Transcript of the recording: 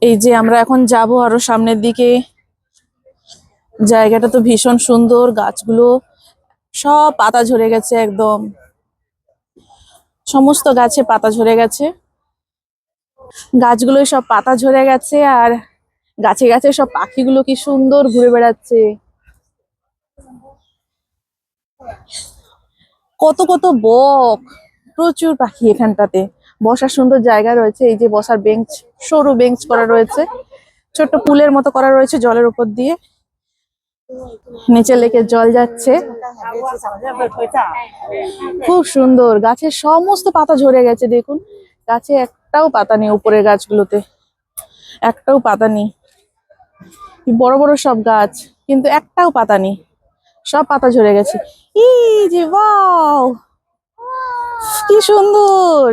এই যে আমরা এখন যাব আরো সামনের দিকে। জায়গাটা তো ভীষণ সুন্দর, গাছগুলো সব পাতা ঝরে গেছে, একদম সমস্ত গাছে পাতা ঝরে গেছে। গাছগুলো সব পাতা ঝরে গেছে, আর গাছে গাছে সব পাখিগুলো কি সুন্দর ঘুরে বেড়াচ্ছে। কত কত বক, প্রচুর পাখি এখানটাতে। বসার সুন্দর জায়গা রয়েছে, এই যে বসার বেঞ্চ, সরু বেঞ্চ করা রয়েছে, ছোট্ট পুলের মতো করা রয়েছে জলের উপর দিয়ে। নিচে লেকে জল যাচ্ছে, খুব সুন্দর। গাছের সমস্ত পাতা ঝরে গেছে, দেখুন গাছে একটাও পাতা নেই, উপরের গাছগুলোতে একটাও পাতা নেই। বড় বড় সব গাছ, কিন্তু একটাও পাতা নেই, সব পাতা ঝরে গেছে। ই যে ওয়াও, কি সুন্দর।